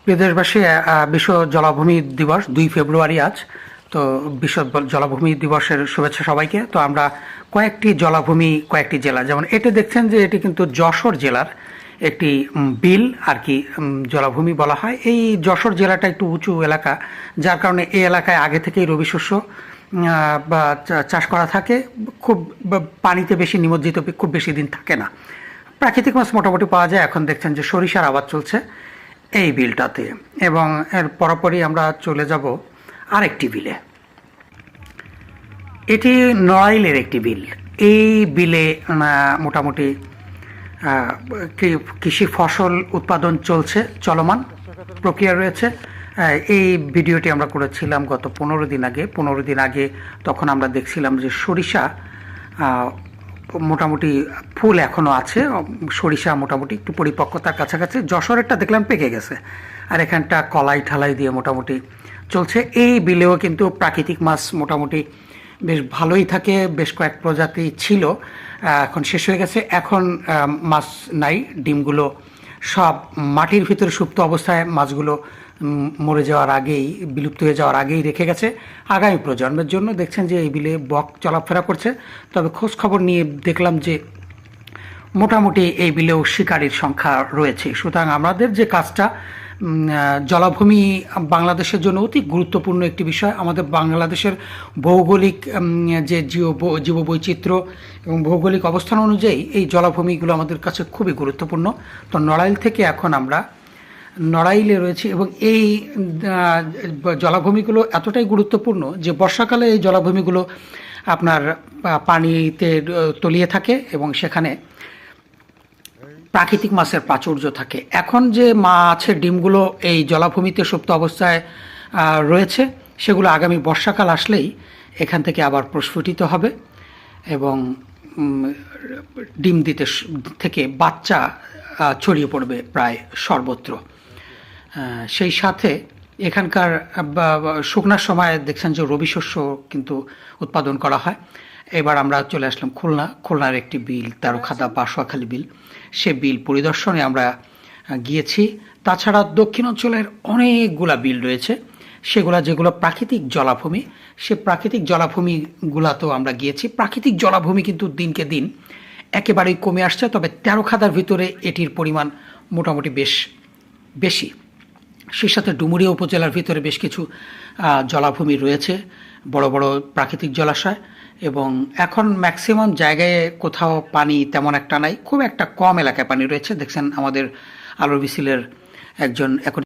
প্রিয় দেশবাসী, বিশ্ব জলাভূমি দিবস 2 ফেব্রুয়ারি আজ। তো বিশ্ব জলাভূমি দিবসের শুভেচ্ছা সবাইকে। তো আমরা কয়েকটি জলাভূমি, কয়েকটি জেলা, যেমন এটি দেখছেন যে এটি কিন্তু যশোর জেলার একটি বিল আর কি জলাভূমি বলা হয়। এই যশোর জেলাটা একটু উঁচু এলাকা, যার কারণে এই এলাকায় আগে থেকেই রবি শস্য বা চাষ করা থাকে। খুব পানিতে বেশি নিমজ্জিত, খুব বেশি দিন থাকে না। প্রাকৃতিক মাছ মোটামুটি পাওয়া যায়। এখন দেখছেন যে সরিষার আবাদ চলছে এই বিলটাতে, এবং এর পরপরই আমরা চলে যাব আরেকটি বিলে। এটি নড়াইলের একটি বিল। এই বিলে মোটামুটি কৃষি ফসল উৎপাদন চলছে, চলমান প্রক্রিয়া রয়েছে। এই ভিডিওটি আমরা করেছিলাম গত 15 দিন আগে। 15 দিন আগে তখন আমরা দেখছিলাম যে সরিষা মোটামুটি ফুল এখনও আছে, সরিষা মোটামুটি একটু পরিপক্কতার কাছাকাছি। যশোরেরটা দেখলাম পেকে গেছে, আর এখানটা কলাই ঠালাই দিয়ে মোটামুটি চলছে। এই বিলেও কিন্তু প্রাকৃতিক মাছ মোটামুটি বেশ ভালোই থাকে। বেশ কয়েক প্রজাতি ছিল, এখন শেষ হয়ে গেছে। এখন মাছ নাই, ডিমগুলো সব মাটির ভিতরে সুপ্ত অবস্থায় মাছগুলো মরে যাওয়ার আগেই, বিলুপ্ত হয়ে যাওয়ার আগেই রেখে গেছে আগামী প্রজন্মের জন্য। দেখছেন যে এই বিলে বক চলাফেরা করছে। তবে খোঁজ খবর নিয়ে দেখলাম যে মোটামুটি এই বিলেও শিকারীর সংখ্যা রয়েছে। সুতরাং আমাদের যে কাজটা, জলাভূমি বাংলাদেশের জন্য অতি গুরুত্বপূর্ণ একটি বিষয়। আমাদের বাংলাদেশের ভৌগোলিক যে জীববৈচিত্র্য এবং ভৌগোলিক অবস্থান অনুযায়ী এই জলাভূমিগুলো আমাদের কাছে খুবই গুরুত্বপূর্ণ। তো নড়াইল থেকে এখন আমরা নড়াইলে রয়েছে, এবং এই জলাভূমিগুলো এতটাই গুরুত্বপূর্ণ যে বর্ষাকালে এই জলাভূমিগুলো আপনার পানিতে তলিয়ে থাকে, এবং সেখানে প্রাকৃতিক মাছের প্রাচুর্য থাকে। এখন যে মাছের ডিমগুলো এই জলাভূমিতে সুপ্ত অবস্থায় রয়েছে, সেগুলো আগামী বর্ষাকাল আসলেই এখান থেকে আবার প্রস্ফুটিত হবে, এবং ডিম দিতে থেকে বাচ্চা ছড়িয়ে পড়বে প্রায় সর্বত্র। সেই সাথে এখানকার শুকনার সময় দেখছেন যে রবি শস্য কিন্তু উৎপাদন করা হয়। এবার আমরা চলে আসলাম খুলনার একটি বিল, তেরোখাদা পাশুয়াখালী বিল। সে বিল পরিদর্শনে আমরা গিয়েছি। তাছাড়া দক্ষিণ অঞ্চলের অনেকগুলা বিল রয়েছে, যেগুলো প্রাকৃতিক জলাভূমি। সে প্রাকৃতিক জলাভূমিগুলাতেও আমরা গিয়েছি। প্রাকৃতিক জলাভূমি কিন্তু দিনকে দিন একেবারেই কমে আসছে, তবে তেরোখাদার ভিতরে এটির পরিমাণ মোটামুটি বেশ বেশি। সেই সাথে ডুমুরিয়া উপজেলার ভিতরে বেশ কিছু জলাভূমি রয়েছে, বড় বড় প্রাকৃতিক জলাশয়, এবং এখন ম্যাক্সিমাম জায়গায় কোথাও পানি তেমন একটা নাই, খুব একটা কম এলাকায় পানি রয়েছে। দেখছেন আমাদের আলোর বিসিলের একজন এখন